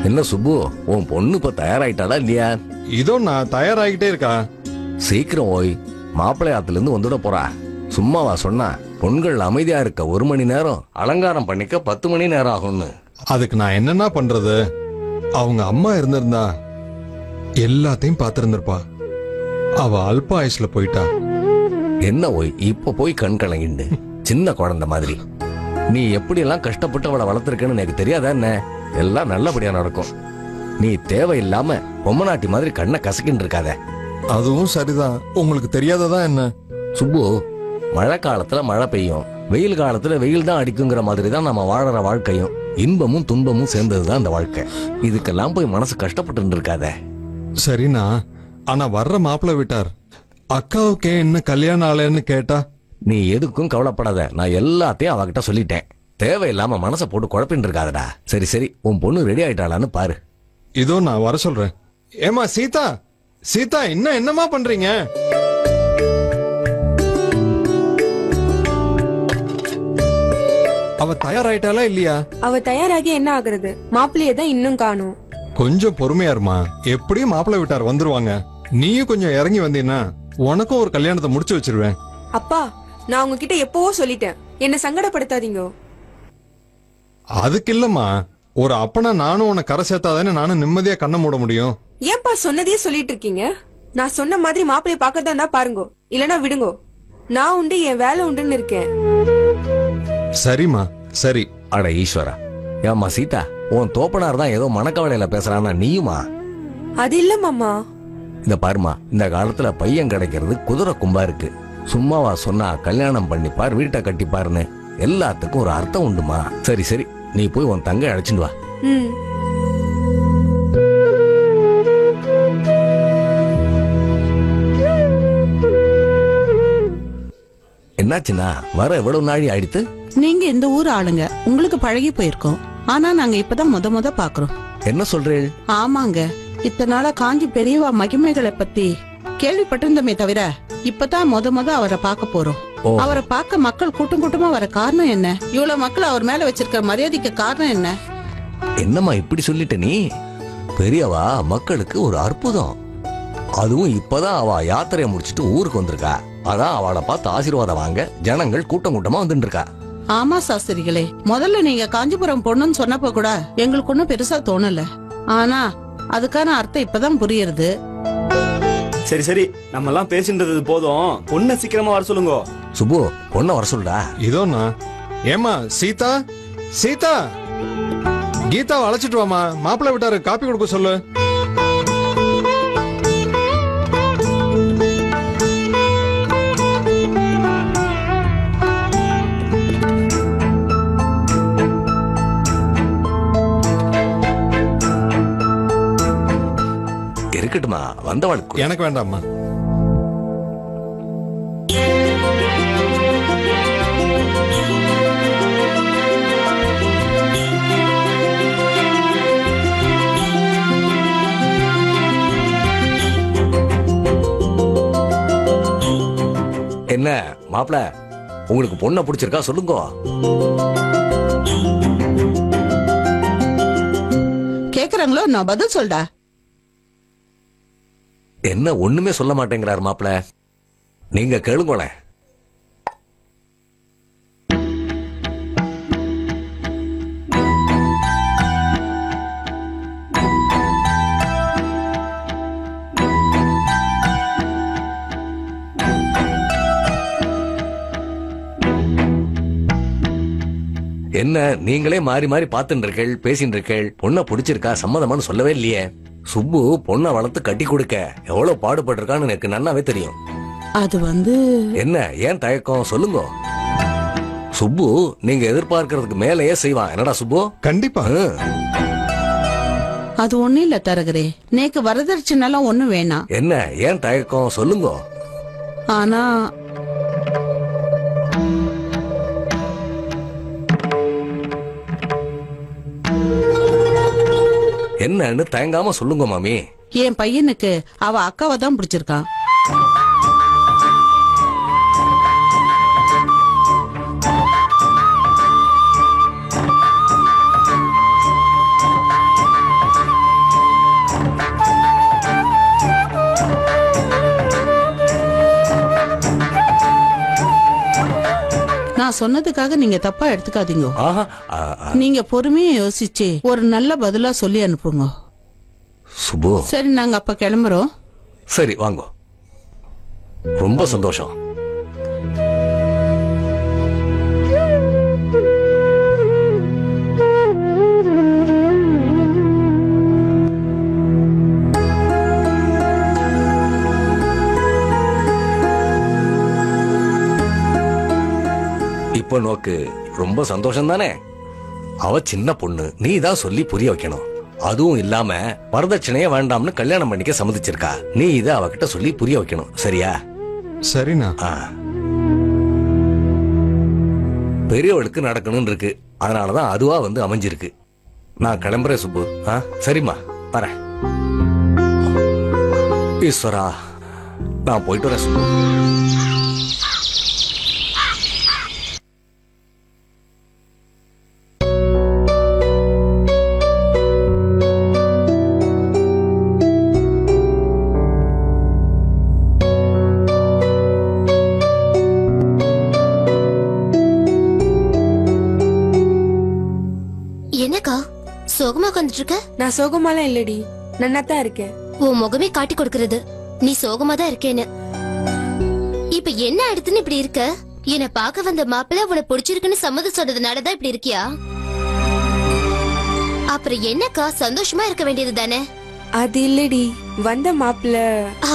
என்ன சுப்பு, உன் பொண்ணு இப்ப தயாராயிட்டாளா இல்லையா? இதோ நான் தயாராகிட்டே இருக்கா. சீக்கிரம் ஓய், மாப்பிள்ளை ஆத்துல இருந்து வந்துட போறா. சும்மாவா சொன்னா? பொண்கள் அமைதியா இருக்க 1 மணி நேரம், அலங்காரம் பண்ணிக்க 10 மணி நேரம் ஆகும்னு. அதுக்கு நான் என்னன்னா பண்றது? அவங்க அம்மா இருந்திருந்தா எல்லாத்தையும் பார்த்திருந்திருப்பா. அவ அல்ப ஆயுஷ்ல போயிட்டா. என்ன ஓய் இப்ப போய் கண் கலங்கிண்டு சின்ன குழந்தை மாதிரி? நீ எப்படி எல்லாம் கஷ்டப்பட்டு அவளை வளர்த்திருக்கன்னு எனக்கு தெரியாதா என்ன? எல்லாம் நல்லபடியா நடக்கும். நீ தேவையில்லாம பொம்மநாட்டி மாதிரி கண்ணை கசக்கின்னு இருக்காத. அதுவும் சரிதான். உங்களுக்கு தெரியாததா என்ன? சுப்பு, மழை காலத்துல மழை பெய்யும், வெயில் காலத்துல வெயில் தான் அடிக்குங்கிற மாதிரி தான் நம்ம வாழற வாழ்க்கையும். இன்பமும் துன்பமும் சேர்ந்ததுதான் அந்த வாழ்க்கை. இதுக்கெல்லாம் போய் மனசு கஷ்டப்பட்டு இருக்காத. சரிண்ணா, ஆனா வர்ற மாப்பிள்ளை விட்டார். அக்காவுக்கே என்ன கல்யாணம் ஆலைன்னு கேட்டா? நீ எதுக்கும் கவலைப்படாத, நான் எல்லாத்தையும் அவகிட்ட சொல்லிட்டேன். தேவையில்லாம மனசை போட்டு குழப்பின்னு இருக்காதடா. சரி சரி, உன் பொண்ணு ரெடி ஆயிட்டாளான்னு பாரு. இதோ நான் வர சொல்றேன். ஏமா சீதா, சீதா இன்னும் என்னமா பண்றீங்க? அவ தயாராயிட்டாளா இல்லையா? அவ தயாராகி என்ன ஆகுறது? மாப்பிள்ளைய தான் இன்னும் காணும். கொஞ்சம் பொறுமையா இருமா. எப்படியும் மாப்பிள்ளை விட்டார் வந்துருவாங்க. நீயும் கொஞ்சம் இறங்கி வந்தீங்கன்னா உனக்கும் ஒரு கல்யாணத்தை முடிச்சு வச்சிருவேன். அப்பா, நான் உங்ககிட்ட எப்பவோ சொல்லிட்டேன், என்ன சங்கடப்படுத்தாதீங்க. அதுக்கு இல்லம்மா, ஒரு அப்பனா நானும் உன்னை கரை சேர்த்தாதானே நானும் நிம்மதியா கண்ண மூட முடியும். ஏன்பா சொன்னதே சொல்லிட்டு இருக்கீங்க? நான் சொன்ன மாதிரி மாப்பிள்ளைய பார்க்கறதா இருந்தா பாருங்க, இல்லனா விடுங்க. நான் உண்டு, என் வேலை உண்டுன்னு இருக்கேன். சரிம்மா சரி. அட ஈஸ்வரா, ஏம்மா சீதா, உன் தோப்பனார் தான் ஏதோ மனக்கவலையில பேசுறானா? நீயுமா? அது இல்ல மாமா. இந்த பாருமா, இந்த காலத்துல பையன் கிடைக்கிறது குதிரை கும்பா இருக்கு. சும்மாவா சொன்னா கல்யாணம் பண்ணிப்பார், வீட்டை கட்டிப்பாருன்னு? எல்லாத்துக்கும் ஒரு அர்த்தம் உண்டுமா. சரி சரி, நீ போய் உன் தங்கை அழைச்சிட்டு வா. என்னாச்சுன்னா வர எவ்வளவு நாழி ஆயிடுத்து? நீங்க இந்த ஊர் ஆளுங்க, உங்களுக்கு பழகி போயிருக்கோம். ஆனா நாங்க இப்பதான் முத பாக்குறோம். என்ன சொல்றேன்? ஆமாங்க, இத்தனை நாளா காஞ்சி பெரியவா மகிமைகளை பத்தி கேள்விப்பட்டிருந்தோமே தவிர இப்பதான் முத அவரை பார்க்க போறோம். அவரை பார்க்க மக்கள் கூட்டம் கூட்டமா வர காரணம் என்ன? இவ்வளவு மக்கள் அவர் மேல வச்சிருக்கிற மரியாதைக்கு காரணம் என்ன? என்னம்மா இப்படி சொல்லிட்ட நீ? பெரியவா மக்களுக்கு ஒரு அற்புதம். அதுவும் இப்பதான் அவ யாத்திரையை முடிச்சிட்டு ஊருக்கு வந்திருக்கா. அதான் அவளை பார்த்து ஆசீர்வாதம் வாங்க ஜனங்கள் கூட்டம் கூட்டமா வந்துட்டு இருக்கா. ஆமா சாஸ்திரிகளே, முதல்ல நீங்க காஞ்சிபுரம் பொண்ணுன்னு சொன்னப்ப கூட எங்களுக்கு ஒன்னும் பெருசா தோணல. ஆனா அதுக்கான அர்த்தம் இப்பதான் புரியுது. சரி சரி, நம்ம எல்லாம் பேசின்றது போதும். பொண்ணை சீக்கிரமா வர சொல்லுங்க. சுப்பு, பொண்ணை வர சொல்லுடா. இதோண்ணா. ஏமா சீதா, சீதா கீதாவை அழைச்சிட்டு வாமா. மாப்பிள்ளை விட்டாரு, காப்பி கொடுக்க சொல்லு. இருக்கட்டுமா, வந்தவளுக்கு. எனக்கு வேண்டாம்மா. என்ன மாப்பிள, உங்களுக்கு பொண்ணை பிடிச்சிருக்கா சொல்லுங்க. கேக்குறாங்களோ, நான் பதில் சொல்டா. என்ன ஒண்ணுமே சொல்ல மாட்டேங்கிறார் மாப்பிள? நீங்க கேளுங்களேன். என்ன நீங்களே மாறி மாறி பாத்துட்டு இருக்கீள், பேசிட்டு இருக்கீள். பொண்ணை பிடிச்சிருக்கா சம்மதமானு சொல்லவே இல்லையே. சுப்பு பொண்ணை வளர்த்து கட்டி கொடுக்க எவ்வளவு பாடுபட்டிருக்கான்னு எனக்கு நன்னாவே தெரியும். அது வந்து என்ன ஏன் தயக்கம் சொல்லுங்க. சுப்பு நீங்க எதிர்பார்க்கறதுக்கு மேலேயே செய்வான். என்னடா சுப்பு? கண்டிப்பா. அது ஒண்ணு இல்ல தரகரே, நேக்கு வரதட்சணை ஒண்ணு வேணாம். என்ன ஏன் தயக்கம் சொல்லுங்க. ஆனா என்னன்னு தயங்காம சொல்லுங்க மாமி. என் பையனுக்கு அவ அக்காவை தான் பிடிச்சிருக்கான். நான் சொன்னதுக்காக நீங்க தப்பா எடுத்துக்காதீங்க. ஆஹா, நீங்க பொறுமையா யோசிச்சு ஒரு நல்ல பதிலா சொல்லி அனுப்புங்க. சுபு. சரி, நாங்க அப்ப கிளம்புறோம். சரி வாங்க. ரொம்ப சந்தோஷம். இப்போ நோக்கு ரொம்ப சந்தோஷம் தானே? அவ சின்ன பொண்ணு, நீ தான் சொல்லி புரிய வைக்கணும். அதுவும் இல்லாம வரதட்சணையே வேண்டாம்னு கல்யாணம் பண்ணிக்க சம்மதிச்சிருக்கா. நீ இதை அவகிட்ட சொல்லி புரிய வைக்கணும். சரியா? சரிண்ணா. பெரியவளுக்கு நடக்கணும்னு இருக்கு, அதனாலதான் அதுவா வந்து அமைஞ்சிருக்கு. நான் கிளம்புறேன் சுப்பு. சரிம்மா, வரேன். ஈஸ்வரா, நான் போயிட்டு வரேன் சுப்பு. என்னக்கா சோகமா உட்காந்துட்டு இருக்க? நான் சோகமாலாம் இல்லடி, நன்னாத்தான் இருக்கேன். உன் முகமே காட்டி கொடுக்கறது நீ சோகமா தான் இருக்கேன்னு. இப்ப என்ன ஆயிடுதுன்னு இப்படி இருக்க? என்ன பாக்க வந்த மாப்பிள்ள உன பிடிச்சிருக்குன்னு சம்மதம் சொன்னதுனாலதான் இப்படி இருக்கியா? அப்புறம் என்னக்கா சந்தோஷமா இருக்க வேண்டியது தானே? அது இல்லடி, வந்த மாப்பிள்ள.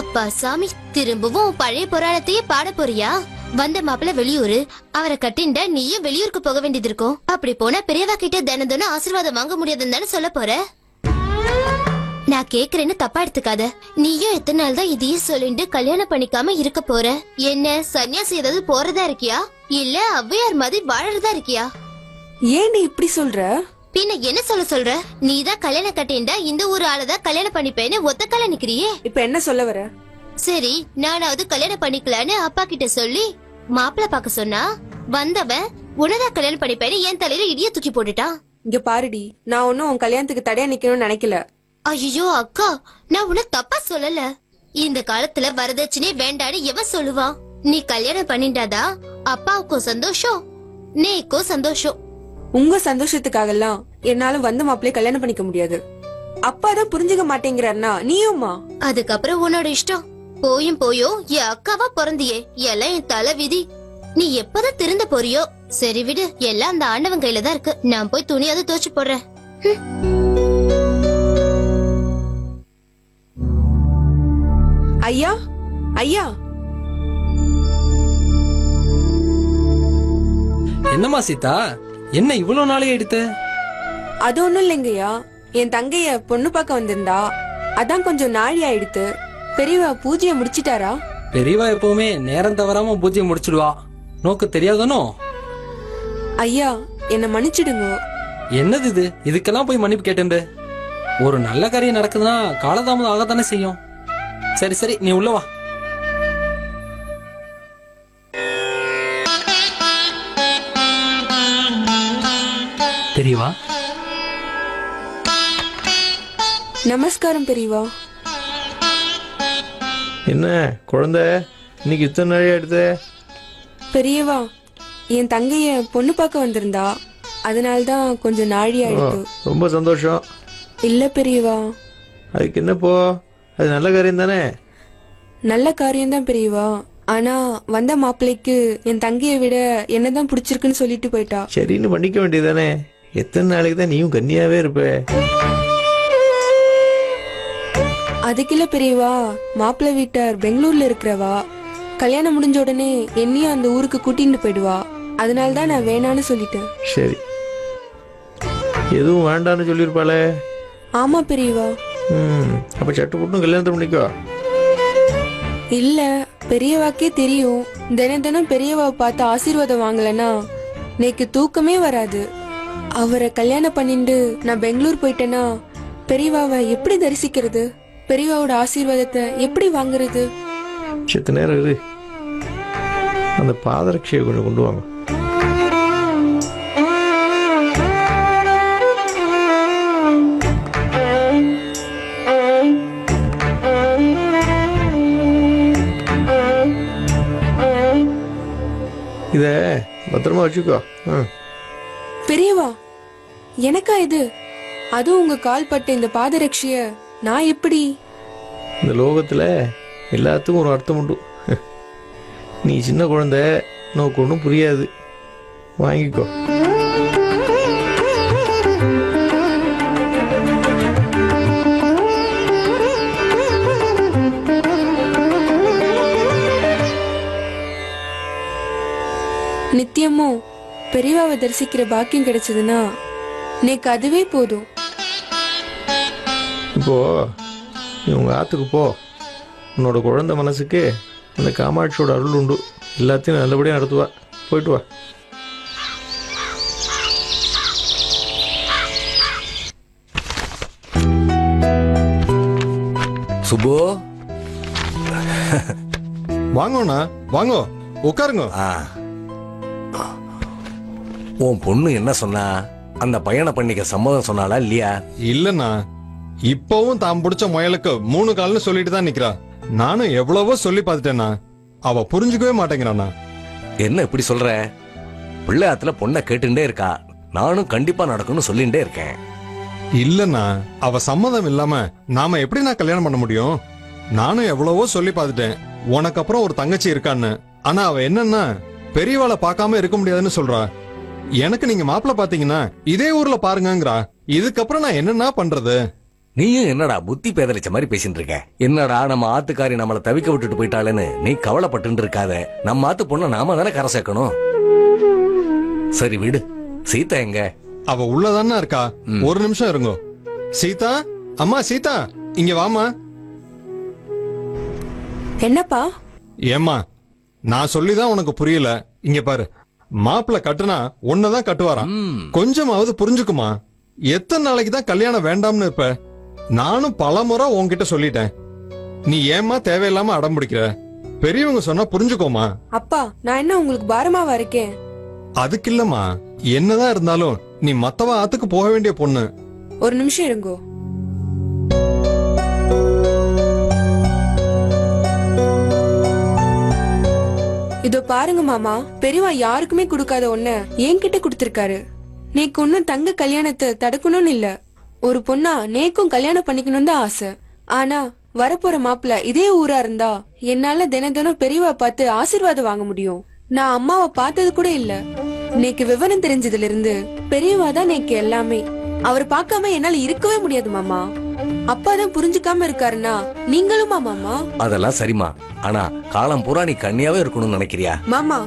அப்பா சாமி, திரும்பவும் பழைய புராணத்தையே பாட போறியா? வந்த மாப்பிள்ள வெளியூரு, அவரை கட்டிண்டா நீயும் வெளியூருக்கு போக வேண்டியது இருக்கும். அப்படி போனா பெரியவா கிட்ட தினம் தினம் ஆசீர்வாதம் வாங்க முடியாதுன்னு தானே சொல்ல போற? நான் கேக்குறேன்னு தப்பா எடுத்துக்காத. நீயும் எத்தனை நாள் தான் இதையே சொல்லிட்டு கல்யாணம் பண்ணிக்காம இருக்க போற? என்ன சன்னியாசி ஏதாவது போறதா இருக்கியா, இல்ல ஔவையார் மாதிரி வாழறதா இருக்கியா? ஏன் நீ இப்படி சொல்ற? பின்ன என்ன சொல்ற? நீதான் கல்யாணம் கட்டிண்டா இந்த ஊர் ஆளதான் கல்யாணம் பண்ணிப்பேன்னு ஒத்த கால நிக்கிறியே. இப்ப என்ன சொல்ல வர? சரி, நானாவது கல்யாணம் பண்ணிக்கலான்னு அப்பா கிட்ட சொல்லி மாப்பிள்ள பாக்க சொன்னா வந்தவன் உனதா கல்யாணம் பண்ணிப்பேன்னு என் தலையில இடிய தூக்கி போட்டுட்டான். இங்க பாருடி, நான் ஒன்னும் உன் கல்யாணத்துக்கு தடையா நிக்கணும்னு நினைக்கல. ஐயோ அக்கா, நான் உன்ன தப்பா சொல்லல. இந்த காலத்துல வரதட்சணை வேண்டான்னு எவன் சொல்லுவான்? நீ கல்யாணம் பண்ணிட்டாதான் அப்பாவுக்கும் சந்தோஷம், நீக்கும் சந்தோஷம். உங்க சந்தோஷத்துக்காக எல்லாம் என்னால வந்து மாப்பிள்ளைய கல்யாணம் பண்ணிக்க முடியாது. அப்பா தான் புரிஞ்சுக்க மாட்டேங்கிறாருனா நீயுமா? அதுக்கப்புறம் உன்னோட இஷ்டம். போயும் போயும் என் அக்காவா பிறந்தியே, எல்லாம் என் தலை விதி. நீ எப்பதான் திருந்த போறியோ? சரி விடு, எல்லாம் அந்த ஆண்டவன் கையில தான் இருக்கு. நான் போய் துணியாவது துவச்சு போடுறேன். ஐயா, ஐயா. என்னம்மா சீதா, என்ன இவ்வளவு நாளே எடுத்து? அது ஒண்ணும் இல்லைங்கய்யா, என் தங்கைய பொண்ணு பார்க்க வந்திருந்தா, அதான் கொஞ்சம் நாழி ஆயிடுத்து. பெரியவா பூஜைய முடிச்சிட்டாரா? பெரியவா எப்பவுமே நேரம் தவறாம பூஜையை முடிச்சிடுவா. நோக்கு தெரியாதனோ? ஐயா, என்ன மன்னிச்சிடுங்க. என்னது இது? இதுக்கெல்லாம் போய் மன்னிப்பு கேட்டு ஒரு நல்ல காரியம் நடக்குதுன்னா காலதாமதம் ஆகத்தானே செய்யும். சரி சரி, நீ உள்ள வா. பெரியவா. நமஸ்காரம் பெரியவா. என்ன குழந்தை, இன்னைக்கு இத்தனை நாளே எடுத்து? பெரியவா, என் தங்கைய பொண்ணு பார்க்க வந்திருந்தா, அதனால்தான் கொஞ்சம் நாழி ஆயிடுத்து. ரொம்ப சந்தோஷம். இல்ல பெரியவா. அதுக்கு என்னப்போ, அது நல்ல காரியம் தானே? நல்ல காரியம்தான் பெரியவா. ஆனா வந்த மாப்பிள்ளைக்கு என் தங்கையை விட என்னதான் பிடிச்சிருக்குன்னு சொல்லிட்டு போயிட்டா. சரின்னு பண்ணிக்க வேண்டியதானே? எத்தனை நாளைக்கு தான் நீயும் கன்னியாவே இருப்ப? அதுக்கில்ல பெரியவா, மாப்பிள்ளை வீட்டார் பெங்களூர்ல இருக்கிறவா. கல்யாணம் முடிஞ்ச உடனே என்னையும் அந்த ஊருக்கு கூட்டிட்டு போயிடுவா. அதனால்தான் நான் வேணான்னு சொல்லிட்டேன். சரி, எதுவும் வேண்டான்னு சொல்லிருப்பாளே? ஆமா பெரியவா. அப்ப சட்டு போட்டும் கல்யாணத்தை பண்ணிக்கோ. இல்ல, பெரியவாக்கே தெரியும், தினம் தினம் பெரியவா பார்த்து ஆசீர்வாதம் வாங்கலன்னா நேக்கு தூக்கமே வராது. அவரை கல்யாணம் பண்ணிட்டு நான் பெங்களூர் போயிட்டேன்னா பெரியவாவை எப்படி தரிசிக்கிறது? பெரியவாவோட ஆசீர்வாதத்தை எப்படி வாங்குறது? சித்த நேரம் இரு, அந்த பாதரட்சையை கொஞ்சம் கொண்டு வாங்க. இத பத்திரமா வச்சுக்கோ. பெரியவா, எனக்கா இது? அதுவும் உங்க கால் பட்ட இந்த பாதரட்சிய நான் எப்படி? இந்த லோகத்துல எல்லாத்துக்கும் ஒரு அர்த்தம் உண்டு. நீ சின்ன குழந்தை, நோக்கு ஒன்றும் புரியாது. வாங்கிக்கோ. நித்தியமும் பெரியவாவை தரிசிக்கிற பாக்கியம் கிடைச்சதுன்னா எனக்கு அதுவே போதும். இப்போ நீ உங்க ஆத்துக்கு போ. உன்னோட குழந்தை மனசுக்கு அந்த காமாட்சியோட அருள் உண்டு. எல்லாத்தையும் நல்லபடியாக நடத்துவா. போயிட்டு வா. சுபு, வாங்கோண்ணா, வாங்கோ, உட்காருங்க. உன் பொண்ணு என்ன சொன்னா? அந்த பையனை பண்ணிக்க சம்மதம் சொன்னாளா இல்லையா? இல்லண்ணா, இப்பவும் தான் பிடிச்ச முயலுக்கு 3 கால்னு சொல்லிட்டு தான் நிக்கிறா. நானும் எவ்வளவோ சொல்லி பார்த்துட்டேன்னா அவ புரிஞ்சுக்கவே மாட்டேங்கிறானா. என்ன இப்படி சொல்ற? பிள்ளையாத்துல பொண்ணை கேட்டுட்டே இருக்கா. நானும் கண்டிப்பா நடக்கும்னு சொல்லிட்டே இருக்கேன். இல்லண்ணா, அவ சம்மதம் இல்லாம நாம எப்படி நான் கல்யாணம் பண்ண முடியும்? நானும் எவ்வளவோ சொல்லி பார்த்துட்டேன், உனக்கு அப்புறம் ஒரு தங்கச்சி இருக்கான்னு. ஆனா அவ என்னன்னா பெரியவாளை பார்க்காம இருக்க முடியாதுன்னு சொல்றா. எனக்கு நீங்க மாப்பிள்ள பாத்தீங்கன்னா இதே ஊர்ல பாருங்கங்கிறா. இதுக்கப்புறம் நான் என்னன்னா பண்றது? நீயும் என்னடா புத்தி பேதலிச்ச மாதிரி பேசிட்டு இருக்க? என்னடா நம்ம ஆத்துக்காரி நம்மள தவிக்க விட்டுட்டு போயிட்டாளேன்னு நீ கவலைப்பட்டு இருக்காத. நம்ம ஆத்து பொண்ண நாம தானே கரை சேர்க்கணும். சரி விடு. சீதா எங்க? அவ உள்ளதானா இருக்கா. ஒரு நிமிஷம் இருங்கோ. சீதா, அம்மா சீதா, இங்க வாமா. என்னப்பா? ஏம்மா, நான் சொல்லிதான் உனக்கு புரியல. இங்க பாரு, மாப்பிள்ள கட்டுனா ஒன்னதான் கட்டுவாராம். கொஞ்சமாவது புரிஞ்சுக்குமா. எத்தனை நாளைக்கு தான் கல்யாணம் வேண்டாம்னு இருப்ப? நானும் பலமுறை உன்கிட்ட சொல்லிட்டேன். நீ ஏமா தேவையில்லாம அடம் பிடிக்கிற? பெரியவங்க சொன்னா புரிஞ்சுக்கோமா. அப்பா, நான் என்ன உங்களுக்கு பாரமாவா இருக்கேன்? அதுக்கு இல்லம்மா, என்னதான் இருந்தாலும் நீ மத்தவ ஆத்துக்கு போக வேண்டிய பொண்ணு. ஒரு நிமிஷம் இருங்கோ. இதோ பாருங்க மாமா, பெரியவா யாருக்குமே கொடுக்காத ஒண்ண என்கிட்ட கொடுத்திருக்காரு. நேக்கு ஒன்னும் தங்க கல்யாணத்தை தடுக்கணும்னு இல்ல. ஒரு பொண்ணா நேக்கும் கல்யாணம் பண்ணிக்கணும் தான் ஆசை. ஆனா வரப்போற மாப்பிள்ள இதே ஊரா இருந்தா என்னால தினம் பெரியவா பார்த்து ஆசீர்வாதம் வாங்க முடியும். நான் அம்மாவை பார்த்தது கூட இல்ல. நேக்கு விவரம் தெரிஞ்சதுல இருந்து பெரியவா தான் நேக்கு எல்லாமே. அவர் பார்க்காம என்னால இருக்கவே முடியாது மாமா. அப்பாதான் புரிஞ்சுக்காம இருக்காருன்னா நீங்களுமா மாமா? அதெல்லாம் சரிமா. ஆனா காலம் பூரா நீ கன்னியாவே இருக்கணும்னு நினைக்கிறியா? மாமா,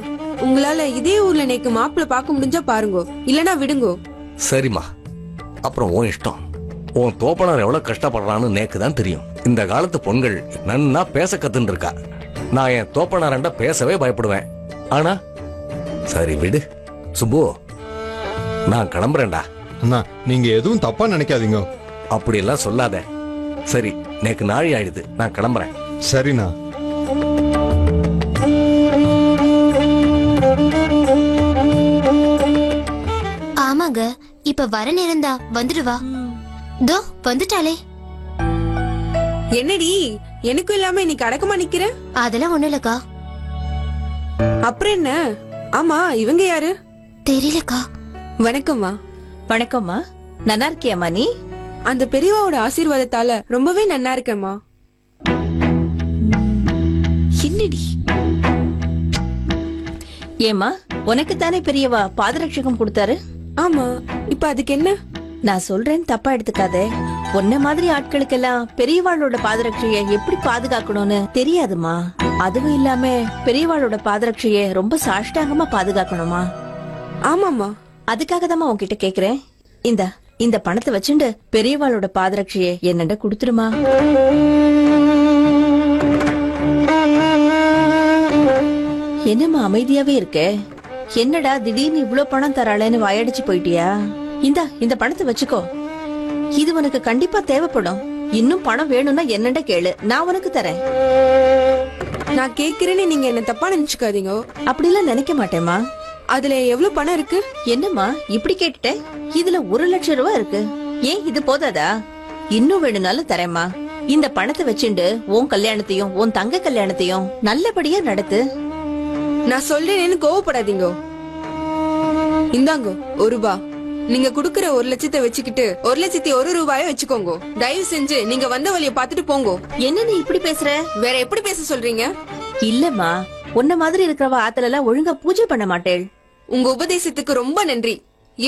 உங்களால இதே ஊர்ல நேக்கு மாப்பிள்ள பார்க்க முடிஞ்சா பாருங்க, இல்லனா விடுங்கோ. சரிமா, அப்புறம் உன் இஷ்டம். உன் தோப்பனார் எவ்வளவு கஷ்டப்படுறான்னு நேக்கு தான் தெரியும். இந்த காலத்து பொண்கள் நன்னா பேச கத்துன்னு இருக்கா. நான் என் தோப்பனாரண்ட பேசவே பயப்படுவேன். ஆனா சரி விடு. சுப்பு, நான் கிளம்புறேன்டா. அண்ணா, நீங்க எதுவும் தப்பா நினைக்காதீங்க. அப்படியெல்லாம் சொல்லாத. சரி, நேக்கு நாழி ஆயிடுது, நான் கிளம்புறேன். சரிண்ணா. ஆமாங்க, இப்ப வர நேரம் தான். வந்துடுவா. தோ வந்துட்டாளே. என்னடி, எனக்கும் இல்லாம இன்னைக்கு அடக்கமா நிக்கிற? அதெல்லாம் ஒண்ணு இல்லக்கா. அப்புறம் என்ன? ஆமா, இவங்க யாரு? தெரியலக்கா. வணக்கம்மா. வணக்கம்மா. நல்லா இருக்கியாமா நீ? அந்த பெரியவாவோட ஆசீர்வாதத்தால ரொம்பவே நன்னா இருக்கேம்மா. என்னடி? ஏமா, உனக்கு தானே பெரியவா பாதரட்சகம் கொடுத்தாரு? ஆமா, இப்ப அதுக்கு என்ன? நான் சொல்றேன், தப்பா எடுத்துக்காதே. உன்ன மாதிரி ஆட்களுக்கெல்லாம் பெரியவாளோட பாதரட்சைய எப்படி பாதுகாக்கணும்னு தெரியாதுமா. அதுவும் இல்லாம பெரியவாளோட பாதரட்சைய ரொம்ப சாஷ்டாங்கமா பாதுகாக்கணுமா. ஆமாமா, அதுக்காக தான் உன்கிட்ட கேக்குறேன். இந்த பணத்தை வச்சுண்டு பெரியவாளோட பாதரட்சைய என்னண்ட குடுத்துருமா. என்னம்மா அமைதியாவே இருக்க? என்னடா திடீர்னு இவ்ளோ பணம் தராளேன்னு வாயடிச்சு போயிட்டியா? இந்த பணத்தை வச்சுக்கோ. இது உனக்கு கண்டிப்பா தேவைப்படும். இன்னும் பணம் வேணும்னா என்னண்ட கேளு, நான் உனக்கு தரேன். நான் கேக்குறேன்னு நீங்க என்ன தப்பா நினைச்சுக்காதீங்க. அப்படிலாம் நினைக்க மாட்டேமா. அதுல எவ்வளவு பணம் இருக்கு? என்னம்மா இப்படி கேட்டுட்ட? இதுல 1,00,000 ரூபாய் இருக்கு. ஏன் இது போதாதா? இன்னும் வேணும்னாலும் தரேம்மா. இந்த பணத்தை வச்சுண்டு உன் கல்யாணத்தையும் உன் தங்க கல்யாணத்தையும் நல்லபடியா நடத்து. நான் சொல்றேன்னு கோவப்படாதீங்க. இந்தாங்க 1 ரூபாய். நீங்க குடுக்கற 1 லட்சத்தை வச்சுக்கிட்டு 1,01 ரூபாய வச்சுக்கோங்க. தயவு செஞ்சு நீங்க வந்த வழியை பாத்துட்டு போங்க. என்ன நீ இப்படி பேசுற? வேற எப்படி பேச சொல்றீங்க? இல்லம்மா, உன்ன மாதிரி இருக்கிறவ ஆத்துல எல்லாம் ஒழுங்கா பூஜை பண்ண மாட்டேள். உங்க உபதேசத்துக்கு ரொம்ப நன்றி.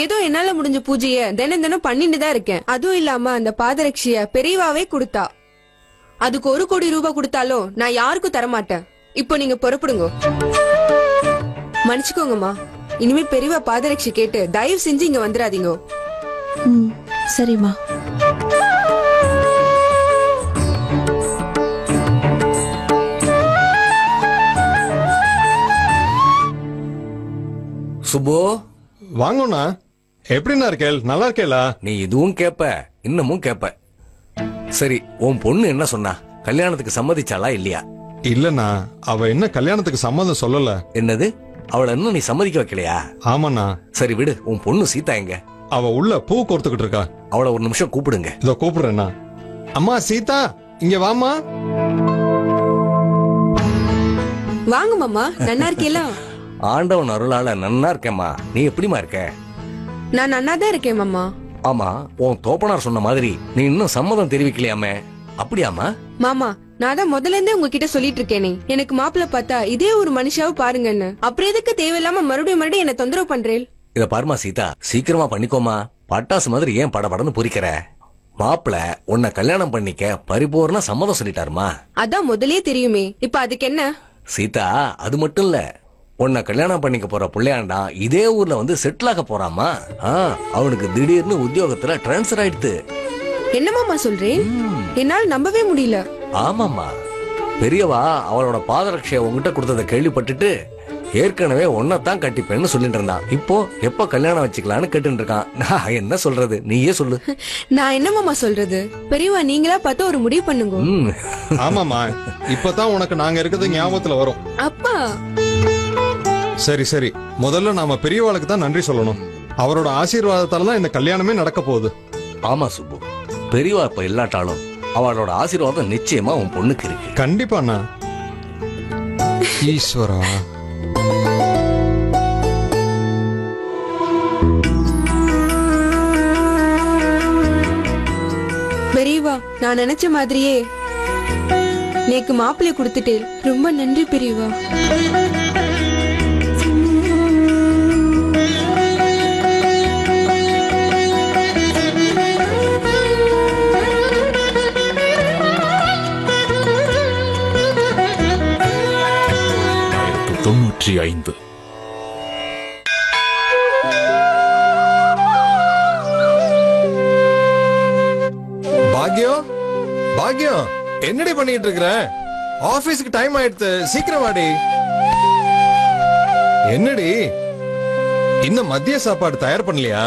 ஏதோ என்னால முடிஞ்ச பூஜைய தினம் தினம் பண்ணிட்டு தான் இருக்கேன். அதுவும் இல்லாம அந்த பாதரட்சிய பெரியவாவே கொடுத்தா. அதுக்கு 1 கோடி ரூபாய் கொடுத்தாலும் நான் யாருக்கும் தரமாட்டேன். இப்போ நீங்க புறப்படுங்க. மன்னிச்சுக்கோங்கம்மா. இனிமே பெரியவா பாதரட்சி கேட்டு தயவு செஞ்சு இங்க வந்துடாதீங்க. சரிம்மா. சுப்பு, வாங்கண்ணா. எப்படின்னா இருக்கேள்? நல்லா இருக்கேளா? நீ இதுவும் கேப்ப, இன்னமும் கேப்ப. சரி, உன் பொண்ணு என்ன சொன்னா? கல்யாணத்துக்கு சம்மதிச்சாளா இல்லையா? இல்லண்ணா, அவ என்ன கல்யாணத்துக்கு சம்மதம் சொல்லல. என்னது? அவளை இன்னும் நீ சம்மதிக்க வைக்கலையா? ஆமாண்ணா. சரி விடு, உன் பொண்ணு சீதா எங்க? அவ உள்ள பூ கோர்த்துக்கிட்டு இருக்கா. அவளை 1 நிமிஷம் கூப்பிடுங்க. இதோ கூப்பிடுறேண்ணா. அம்மா சீதா, இங்க வாமா. வாங்க மாமா. நன்னா இருக்கீங்களா? ஆண்டவன் அருளால நன்னா இருக்கேம்மா. நீ எப்படிமா இருக்க? நான் நன்னாதான் இருக்கேன் மாமா. ஆமா, உன் தோப்பனார் சொன்ன மாதிரி நீ இன்னும் சம்மதம் தெரிவிக்கலையாமே, அப்படியாமா? மாமா, நான் தான் முதல்ல இருந்தே உங்ககிட்ட சொல்லிட்டு இருக்கேனே, எனக்கு மாப்பிள்ள பார்த்தா இதே ஒரு மனுஷாவை பாருங்கன்னு. அப்புறம் எதுக்கு தேவையில்லாம மறுபடியும் என்ன தொந்தரவு பண்றேன்? இத பாருமா சீதா, சீக்கிரமா பண்ணிக்கோமா. பட்டாசு மாதிரி ஏன் படபடன்னு பொறிக்கிற? மாப்பிள்ள உன்னை கல்யாணம் பண்ணிக்க பரிபூர்ண சம்மதம் சொல்லிட்டாருமா. அதான் முதலே தெரியுமே, இப்ப அதுக்கு என்ன? சீதா, அது மட்டும் இல்ல, உன்னை கல்யாணம் பண்ணிக்க போற பிள்ளையாண்டா இதே ஊர்ல வந்து செட்டில் ஆக போறாமா. அவனுக்கு திடீர்னு உத்தியோகத்துல டிரான்ஸ்பர் ஆயிடுது. என்ன மாமா சொல்றேன்? என்னால நம்பவே முடியல. ஆமாமா, பெரியவா அவளோட பாதரட்சைய உங்ககிட்ட கொடுத்ததை கேள்விப்பட்டுட்டு ஏற்கனவே ஒன்னதான் கட்டிப்பேன்னு சொல்லிட்டு இருந்தான். இப்போ எப்ப கல்யாணம் வச்சுக்கலான்னு கேட்டு இருக்கான். நான் என்ன சொல்றது, நீயே சொல்லு. நான் என்ன மாமா சொல்றது? பெரியவா நீங்களா பார்த்து ஒரு முடிவு பண்ணுங்க. ஆமாமா, இப்பதான் உனக்கு நாங்க இருக்கிறது ஞாபகத்துல வரும். அப்பா சரி சரி, முதல்ல நாம பெரியவாளுக்கு தான் நன்றி சொல்லணும். அவரோட ஆசீர்வாதத்தால தான் இந்த கல்யாணமே நடக்க போகுது. ஆமா சுப்பு, பெரியவா இப்ப இல்லாட்டாலும் அவளோட ஆசீர்வாதம் நிச்சயமா உன் பொண்ணுக்கு இருக்கு. கண்டிப்பாண்ணா. ஈஸ்வரா. பெரியவா, நான் நினைச்ச மாதிரியே நேக்கு மாப்பிள்ளை கொடுத்துட்டேன். ரொம்ப நன்றி பெரியவா. பாக்யம், பாக்யம், என்னடி பண்ணிட்டு இருக்கிற? ஆபீஸ்க்கு டைம் ஆயிடுத்து, சீக்கிரம் வாடி. என்னடி இன்னும் மதிய சாப்பாடு தயார் பண்ணலையா?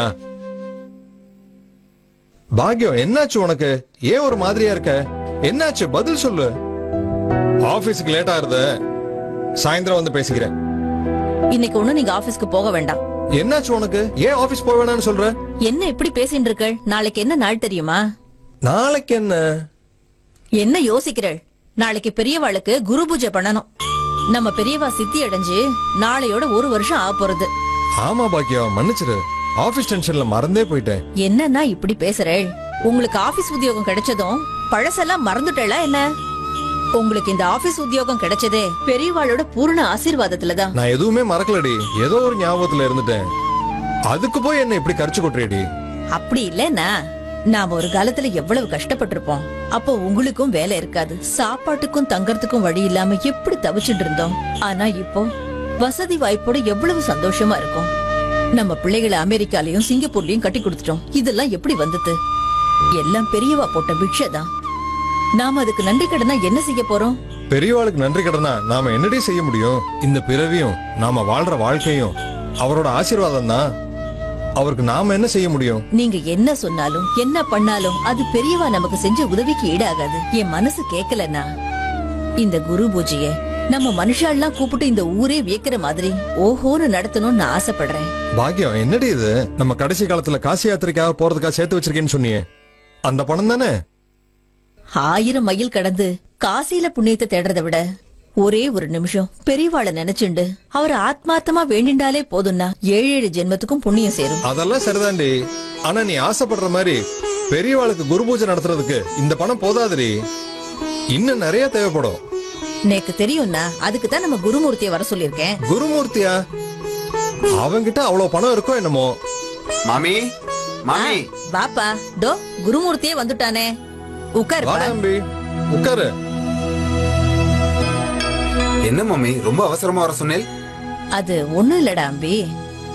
பாக்யம், என்னாச்சு உனக்கு? ஏன் ஒரு மாதிரியா இருக்க? என்னாச்சு? பதில் சொல்லு. ஆபீஸ்க்கு லேட் ஆகுது, சாயந்தரம் வந்து பேசிக்கிறேன். இன்னைக்கு ஒண்ணு நீங்க ஆபீஸ்க்கு போக வேண்டாம். என்னாச்சு உனக்கு? ஏன் ஆபீஸ் போக வேணாம்னு சொல்ற? என்ன இப்படி பேசிட்டு இருக்க? நாளைக்கு என்ன நாள் தெரியுமா? நாளைக்கு என்ன? என்ன யோசிக்கிறள்? நாளைக்கு பெரியவாளுக்கு குரு பூஜை பண்ணணும். நம்ம பெரியவா சித்தி அடைஞ்சு நாளையோட 1 வருஷம் ஆக போறது. ஆமா பாக்கியம், மன்னிச்சிரு. ஆபீஸ் டென்ஷன்ல மறந்தே போயிட்டேன். என்னன்னா இப்படி பேசுறேள்? உங்களுக்கு ஆபீஸ் உத்தியோகம் கிடைச்சதும் பழசெல்லாம் மறந்துட்டேளா என்ன? உங்களுக்கு இந்த ஆபீஸ் உத்தியோகம் கிடைச்சதே பெரியவாளோட பூர்ண ஆசீர்வாதத்துலதான். நான் எதுவுமே மறக்கலடி, ஏதோ ஒரு ஞாபகத்துல இருந்துட்டேன். அதுக்கு போய் என்ன இப்படி கரிச்சு கொட்டுறேடி? அப்படி இல்லன்னா நாம ஒரு காலத்துல எவ்வளவு கஷ்டப்பட்டிருப்போம். அப்போ உங்களுக்கும் வேலை இருக்காது, சாப்பாட்டுக்கும் தங்கறதுக்கும் வழி இல்லாம எப்படி தவிச்சுட்டு இருந்தோம். ஆனா இப்போ வசதி வாய்ப்போட எவ்வளவு சந்தோஷமா இருக்கும். நம்ம பிள்ளைகளை அமெரிக்காலயும் சிங்கப்பூர்லயும் கட்டி கொடுத்துட்டோம். இதெல்லாம் எப்படி வந்தது? எல்லாம் பெரியவா போட்ட பிக்ஷைதான். நாம அதுக்கு நன்றி கடனா என்ன செய்ய போறோம்? பெரியவாளுக்கு நன்றி கடனா நாம என்னடி செய்ய முடியும்? இந்த பிறவியும் நாம வாழ்ற வாழ்க்கையும் அவரோட ஆசீர்வாதம் தான். அவருக்கு நாம என்ன செய்ய முடியும்? நீங்க என்ன சொன்னாலும் என்ன பண்ணாலும் அது பெரியவா நமக்கு செஞ்ச உதவிக்கு ஈடாகாது. என் மனசு கேட்கலன்னா இந்த குரு பூஜைய நம்ம மனுஷாலாம் கூப்பிட்டு இந்த ஊரே வியக்கிற மாதிரி ஓஹோன்னு நடத்தணும்னு நான் ஆசைப்படுறேன். பாக்கியம், என்னடி இது? நம்ம கடைசி காலத்துல காசி யாத்திரைக்காக போறதுக்காக சேர்த்து வச்சிருக்கேன்னு சொன்னியே, அந்த பணம் தானே? 1000 மைல் கடந்து காசியில புண்ணியத்தை தேடுறத விட ஒரே ஒரு நிமிஷம் பெரியவாளை நினைச்சுண்டு அவர் ஆத்மார்த்தமா வேண்டிண்டாலே போதும்னா 7 ஜென்மத்துக்கும் புண்ணியம் சேரும். அதெல்லாம் சரிதாண்டி. ஆனா நீ ஆசைப்படுற மாதிரி பெரியவாளுக்கு குரு பூஜை நடத்துறதுக்கு இந்த பணம் போதாதுடி. இன்னும் நிறைய தேவைப்படும். எனக்கு தெரியும்னா அதுக்கு தான் நம்ம குருமூர்த்தியை வர சொல்லியிருக்கேன். குருமூர்த்தியா? அவங்கிட்ட அவ்வளவு பணம் இருக்கோ என்னமோ. மாமி மாமி பாப்பா, தோ குருமூர்த்தியே வந்துட்டானே. உட்காரு தம்பி, உட்காரு. என்ன மாமி ரொம்ப அவசரமா வர சொன்னேன்? அது ஒண்ணும் இல்லடா அம்பி,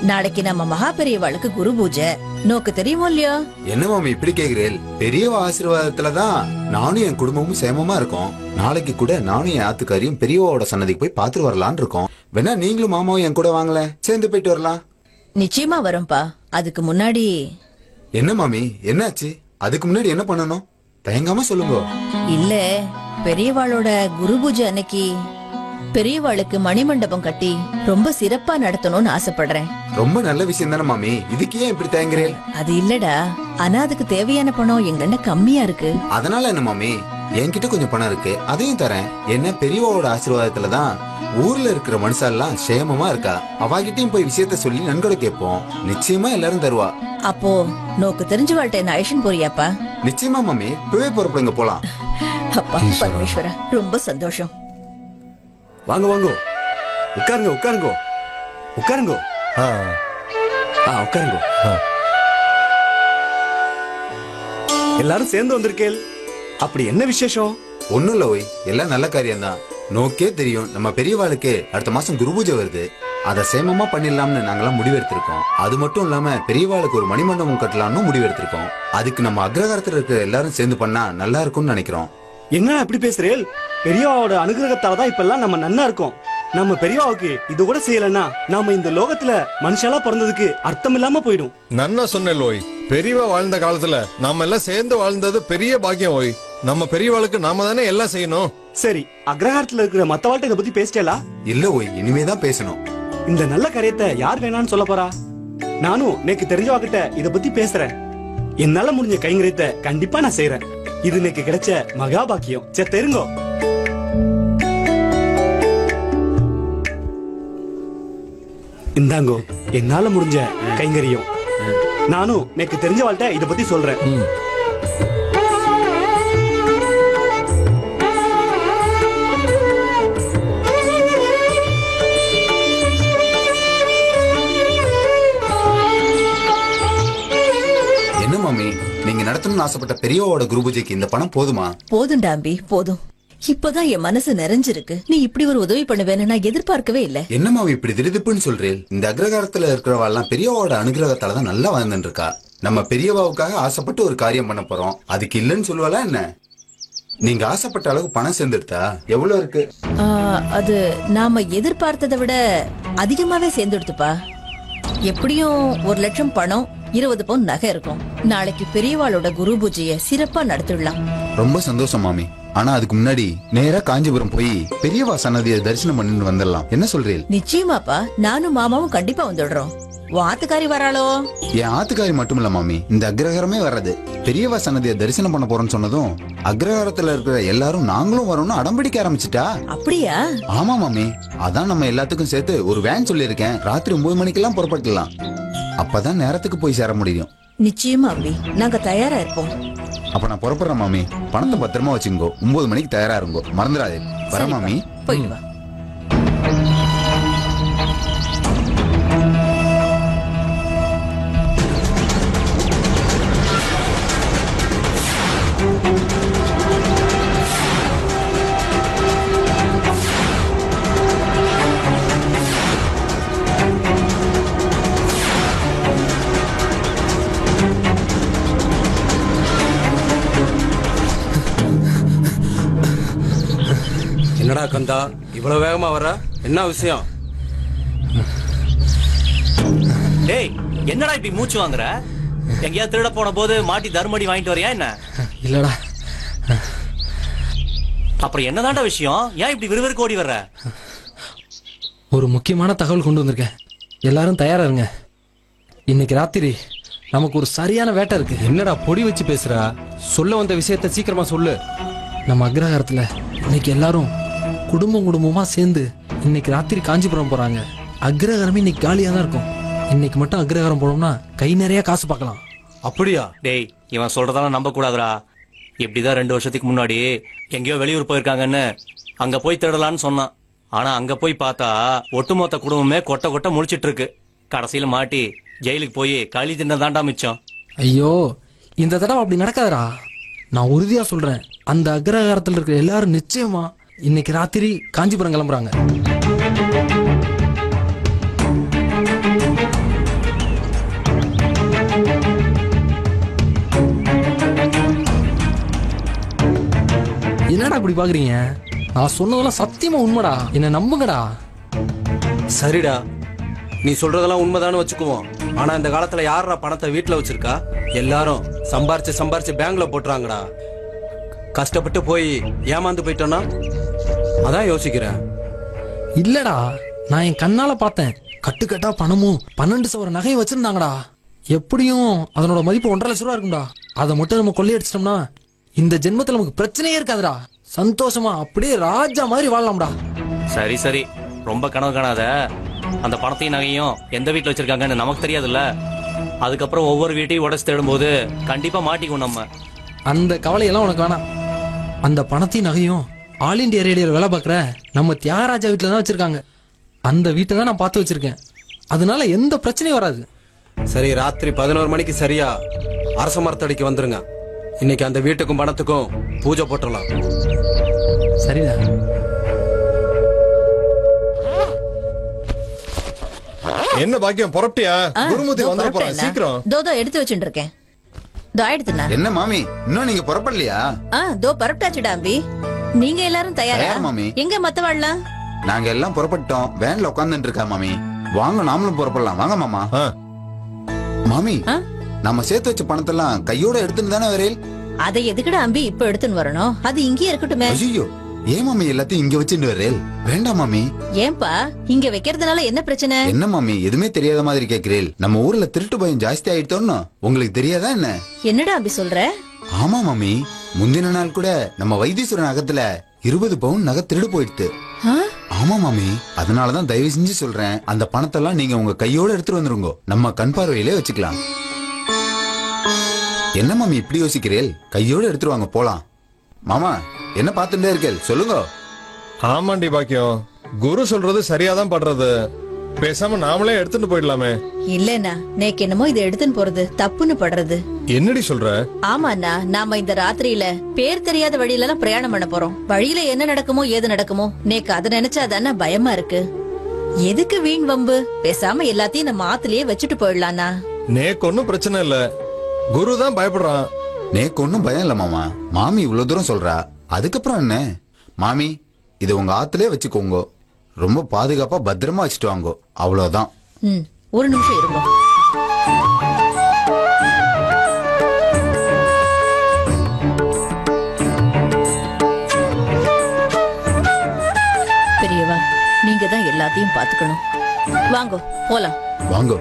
நாளைக்கு நம்ம மகா பெரியவாளுக்கு குரு பூஜை. நோக்கு தெரியுமோ இல்லையோ? என்ன மாமி இப்படி கேக்குறேன்? பெரியவா ஆசீர்வாதத்துலதான் நானும் என் குடும்பமும் சேமமா இருக்கோம். நாளைக்கு கூட நானும் என் ஆத்துக்காரியும் பெரியவாவோட சன்னதிக்கு போய் பாத்துட்டு வரலான்னு இருக்கோம். வேணா நீங்களும் மாமாவும் என் கூட வாங்கல, சேர்ந்து போயிட்டு வரலாம். நிச்சயமா வரும்பா. அதுக்கு முன்னாடி என்ன மாமி என்னாச்சு? அதுக்கு முன்னாடி என்ன பண்ணணும்? தயங்காம சொல்லுங்க. இல்ல, பெரியவாளோட குரு பூஜை அன்னைக்கு பெரியவாளுக்கு மணிமண்டபம் கட்டி ரொம்ப சிறப்பா நடத்தணும்னு ஆசைப்படுறேன். ரொம்ப நல்ல விஷயம் தானே மாமி, இதுக்கு ஏன் இப்படி தயங்குறேன்? அது இல்லடா, ஆனா அதுக்கு தேவையான பணம் எங்கள்கிட்ட கம்மியா இருக்கு. அதனால என்ன மாமி, என்கிட்ட கொஞ்சம் பணம் இருக்கு, அதையும் தரேன். என்ன பெரியவாவோட ஆசீர்வாதத்துலதான் ஊர்ல இருக்கிற மனுஷெல்லாம் சேமமா இருக்கா. அவகிட்டையும் போய் விஷயத்த சொல்லி நன்கொடை கேட்போம். நிச்சயமா எல்லாரும் தருவா. அப்போ நோக்கு தெரிஞ்ச வாழ்க்கை என்ன அழைச்சின்னு போறியாப்பா? நிச்சயமா மாமி, போய் புறப்படுங்க போலாம். அப்பா பரமேஸ்வரா, ரொம்ப சந்தோஷம். வாங்க வாங்க, உட்காருங்க உட்காருங்க உட்காருங்க. உட்காருங்க. எல்லாரும் சேர்ந்து வந்திருக்கேன். அப்படி என்ன விசேஷம்? ஒண்ணும் இல்ல ஓய், எல்லாம் நல்ல காரியம் தான். நோக்கே தெரியும், நம்ம பெரியவாளுக்கு அடுத்த மாசம் குரு பூஜை வருது. அத சேமமா பண்ணிடலாம்னு நாங்கெல்லாம் முடிவெடுத்திருக்கோம். அது மட்டும் இல்லாம பெரியவாளுக்கு ஒரு மணிமண்டபம் கட்டலாம்னு முடிவெடுத்திருக்கோம். அதுக்கு நம்ம அக்ரஹாரத்துல இருக்கிற எல்லாரும் சேர்ந்து பண்ணா நல்லா இருக்கும்னு நினைக்கிறோம். என்ன அப்படி பேசுறேன்? பெரியவாவோட அனுகிரகத்தாலதான் இப்ப எல்லாம் நம்ம நன்னா இருக்கோம். நம்ம பெரியவாவுக்கு இது கூட செய்யலன்னா நாம இந்த லோகத்துல மனுஷாலா பிறந்ததுக்கு அர்த்தம் இல்லாம போயிடும். நன்னா சொன்னேன் ஓய். பெரியவா வாழ்ந்த காலத்துல நாம எல்லாம் சேர்ந்து வாழ்ந்தது பெரிய பாக்கியம் ஓய். நம்ம பெரியவாளுக்கு நாம தானே எல்லாம் செய்யணும். சரி, அக்ரஹாரத்துல இருக்கிற மத்தவாள்கிட்ட இதை பத்தி பேசிட்டேலா? இல்ல ஓய், இனிமேதான் பேசணும். இந்த நல்ல காரியத்தை யார் வேணான்னு சொல்ல போறா? நானும் நேக்கு தெரிஞ்சவாகிட்ட இத பத்தி பேசுறேன். என்னால முடிஞ்ச கைங்கரியத்தை கண்டிப்பா நான் செய்யறேன். இது எனக்கு கிடைச்ச மகாபாக்கியம். சரி தெரிங்கோ. இந்தாங்கோ என்னால முடிஞ்ச கைங்கரியம். நானும் எனக்கு தெரிஞ்ச வாழ்க்கை இத பத்தி சொல்றேன். என்ன மாமி, நீங்க நடத்தணும்னு ஆசைப்பட்ட பெரியவாவோட குரு பூஜைக்கு இந்த பணம் போதுமா? போதும் டாம்பி, போதும். இப்பதான் என் மனசு நிறைஞ்சிருக்கு. நீ இப்படி ஒரு உதவி பண்ணுவேன்னு நான் எதிர்பார்க்கவே இல்ல. என்ன மாமி இப்படி திடுதிப்புன்னு சொல்றேன்? இந்த அக்ரஹாரத்துல இருக்கிறவாள்லாம் பெரியவாவோட அனுகிரகத்தாலதான் நல்லா வாழ்ந்துட்டு இருக்கா. நம்ம பெரியவாவுக்காக ஆசைப்பட்டு ஒரு காரியம் பண்ண போறோம். அதுக்கு இல்லன்னு சொல்லுவாளா என்ன? நீங்க ஆசைப்பட்ட அளவுக்கு பணம் சேர்ந்துடுதா? எவ்வளவு இருக்கு? அது நாம எதிர்பார்த்ததை விட அதிகமாவே சேர்ந்துடுதுப்பா. எப்படியும் 1 லட்சம் பணம், 20 பவுன் நகை இருக்கும். நாளைக்கு பெரியவாளோட குரு பூஜைய சிறப்பா நடத்திடலாம். ரொம்ப சந்தோஷம் மாமி. ஆனா அதுக்கு முன்னாடி நேரா காஞ்சிபுரம் போய் பெரியவா சன்னதியை தரிசனம் பண்ணிட்டு வந்துடலாம். என்ன சொல்றீங்க? நிச்சயமாப்பா, நானும் மாமாவும் கண்டிப்பா வந்துடுறோம். ஆத்துக்காரி வராளோ? என் ஆத்துக்காரி மட்டும் இல்ல மாமி, இந்த அக்ரஹாரமே வர்றது. பெரியவா சன்னதியை தரிசனம் பண்ண போறோம்னு சொன்னதும் அக்ரஹாரத்துல இருக்கிற எல்லாரும் நாங்களும் வரணும்னு அடம்பிடிக்க ஆரம்பிச்சுட்டா. அப்படியா? ஆமா மாமி, அதான் நம்ம எல்லாத்துக்கும் சேர்த்து ஒரு வேன் சொல்லியிருக்கேன். ராத்திரி 9 மணிக்கெல்லாம் புறப்பட்டுலாம். அப்பதான் நேரத்துக்கு போய் சேர முடியும். நிச்சயமா அம்பி, நாங்க தயாரா இருப்போம். அப்ப நான் புறப்படுறேன் மாமி. பணத்தை பத்திரமா வச்சுங்கோ. 9 மணிக்கு தயாரா இருங்கோ, மறந்துடாதே. வர மாமி. போயிட்டு வா. என்னடா கந்தா, இவ்வளவு வேகமா வர? என்ன விஷயம்? டேய், என்னடா இப்படி மூச்சு வாங்குற? எங்கயா திருட போன போது மாட்டி தர்மடி வாங்கிட்டு வரியா என்ன? இல்லடா. அப்புறம் என்னதான்டா விஷயம்? ஏன் இப்படி விறுவிறுக்கு ஓடி வர்ற? ஒரு முக்கியமான தகவல் கொண்டு வந்திருக்கேன். எல்லாரும் தயாரா இருங்க. இன்னைக்கு ராத்திரி நமக்கு ஒரு சரியான வேட்டை இருக்கு. என்னடா பொடி வச்சு பேசுறா? சொல்ல வந்த விஷயத்த சீக்கிரமா சொல்லு. நம்ம அக்ரஹாரத்துல இன்னைக்கு எல்லாரும் குடும்பமா சேர்ந்து இன்னைக்கு ராத்திரி காஞ்சிபுரம் போறாங்க. அக்ரஹாரமே இன்னைக்கு காலியா தான் இருக்கும். இன்னைக்கு மட்டும் அக்ரஹாரம் போனோம்னா கை நிறைய காசு பார்க்கலாம். அப்படியா? டேய், இவன் சொல்றதெல்லாம் நம்ப கூடாதுடா. இப்படிதான் 2 வருஷத்துக்கு முன்னாடி எங்கேயோ வெளியூர் போயிருக்காங்கன்னு அங்க போய் தேடலான்னு சொன்னான். ஆனா அங்க போய் பார்த்தா ஒட்டுமொத்த குடும்பமே கொட்ட கொட்ட முழிச்சிட்டு இருக்கு. கடைசியில மாட்டி ஜெயிலுக்கு போய் களி தின்னதாண்டா மிச்சம். ஐயோ, இந்த தடவை அப்படி நடக்காதடா. நான் உறுதியா சொல்றேன், அந்த அக்ரஹாரத்தில் இருக்கிற எல்லாரும் நிச்சயமா இன்னைக்கு ராத்திரி காஞ்சிபுரம் கிளம்புறாங்க. என்னடா இப்படி பாக்குறீங்க? நான் சொன்னதெல்லாம் சத்தியமா உண்மைடா, என்ன நம்புங்கடா. சரிடா, நீ சொல்றதெல்லாம் உண்மைதான்னு வச்சுக்குவோம். ஆனா இந்த காலத்துல யாரா பணத்தை வீட்டுல வச்சிருக்கா? எல்லாரும் சம்பாரிச்சு பேங்க்ல போட்டுறாங்கடா. கஷ்டப்பட்டு போய் ஏமாந்து போயிட்டோம்னா அதான் யோசிக்கிறேன். இல்லடா, நான் என் கண்ணால பார்த்தேன். கட்டுக்கட்டா பணமும் 12 சவர நகையும் வச்சிருந்தாங்கடா. எப்படியும் அதனோட மதிப்பு 1.5 லட்சம் ரூபா இருக்கும்டா. அதை மட்டும் நம்ம கொள்ளையடிச்சிட்டோம்னா இந்த ஜென்மத்துல நமக்கு பிரச்சனையே இருக்காதுடா. சந்தோஷமா அப்படியே ராஜா மாதிரி வாழலாம்டா. சரி சரி, ரொம்ப கனவு காணாத. அந்த பணத்தையும் நகையும் எந்த வீட்டுல வச்சிருக்காங்கன்னு நமக்கு தெரியாதுல்ல. அதுக்கப்புறம் ஒவ்வொரு வீட்டையும் உடச்சு தேடும்போது கண்டிப்பா மாட்டிக்கும் நம்ம. அந்த கவலையெல்லாம் உனக்கு வேணாம். அந்த பணத்தையும் நகையும் ஆல் இண்டியா ரேடியோல வேலை பார்க்குற நம்ம தியாகராஜா வீட்டுல தான் வச்சிருக்காங்க. அந்த வீட்டை தான் நான் பார்த்து வச்சிருக்கேன். அதனால எந்த பிரச்சனையும் வராது. சரி, ராத்திரி 11 மணிக்கு சரியா அரச மரத்தடிக்கு வந்துருங்க. இன்னைக்கு அந்த வீட்டுக்கும் பணத்துக்கும் பூஜை போட்டுடலாம். சரிடா. என்ன பாக்கியம், புறப்பட்டியா? குருமூர்த்தி வந்துட போறான், சீக்கிரம். தோ எடுத்து வச்சுட்டு இருக்கேன். ஆயிடுத்துண்ணா. என்ன மாமி, இன்னும் நீங்க புறப்படலையா? தோ பரப்பிட்டாச்சுடா அம்பி. நீங்க எல்லாரும் தயாரா மாமி? எங்க மத்தவாள்லாம்? நாங்க எல்லாம் புறப்பட்டோம். வேன்ல உட்காந்துட்டு இருக்கா மாமி. வாங்க நாமளும் புறப்படலாம். வாங்க மாமா. மாமி, நம்ம சேர்த்து வச்ச பணத்தெல்லாம் கையோட எடுத்துன்னு தானே வரேன். அதை எதுக்குடா அம்பி இப்ப எடுத்துன்னு வரணும்? அது இங்கேயே இருக்கட்டுமே. ஐயோ, ஏன் மாமி எல்லாத்தையும் இங்க வச்சுட்டு வரேன்? வேண்டாம் மாமி. ஏன்பா, இங்க வைக்கிறதுனால என்ன பிரச்சனை? என்ன மாமி எதுவுமே தெரியாத மாதிரி கேக்குறேன். நம்ம ஊர்ல திருட்டு பயம் ஜாஸ்தி ஆயிட்டோம்னு உங்களுக்கு தெரியாதா என்ன? என்னடா அம்பி சொல்ற? ஆமா மாமி, முந்தின நாள் கூட நம்ம வைத்தீஸ்வரன் நகத்துல 20 பவுன் நகை திருடு போயிடுது. ஆமா மாமி, அதனாலதான் தயவு செஞ்சு சொல்றேன், அந்த பணத்தெல்லாம் நீங்க உங்க கையோட எடுத்துட்டு வந்துருங்க. நம்ம கண் பார்வையிலே வச்சுக்கலாம். என்ன மாமி இப்படி யோசிக்கிறேன்? கையோட எடுத்துட்டு வாங்க, போலாம். மாமா, என்ன பாத்துட்டே இருக்கேன், சொல்லுங்க. ஆமாண்டி பாக்கியம், குரு சொல்றது சரியாதான் படுறது. பேசாம நாமளே எடுத்துட்டு போயிடலாமே. இல்லண்ணா, நேக்கு என்னமோ இதை எடுத்துன்னு போறது தப்புன்னு படுறது. என்னடி சொல்ற? ஆமாண்ணா, நாம இந்த ராத்திரியில பேர் தெரியாத வழியில எல்லாம் பிரயாணம் பண்ண போறோம். வழியில என்ன நடக்குமோ ஏது நடக்குமோ, நேக்கு அதை நினைச்சாதானே பயமா இருக்கு. எதுக்கு வீண் வம்பு? பேசாம எல்லாத்தையும் நம்ம ஆத்துலயே வச்சுட்டு போயிடலாம்னா. நேக்கு ஒன்னும் பிரச்சனை இல்ல, குரு தான் பயப்படுறான். நேக்கு ஒன்னும் பயம் இல்ல மாமா. மாமி இவ்வளவு தூரம் சொல்றா, அதுக்கப்புறம் என்ன? மாமி, இது உங்க ஆத்துலயே வச்சுக்கோங்க. ரொம்ப பாதுகாப்பா பத்திரமா வச்சுட்டு வாங்க, அவ்வளவுதான். ஒரு நிமிஷம் இருங்க. பெரியவா, நீங்க தான் எல்லாத்தையும் பாத்துக்கணும். வாங்க போலாம். வாங்க.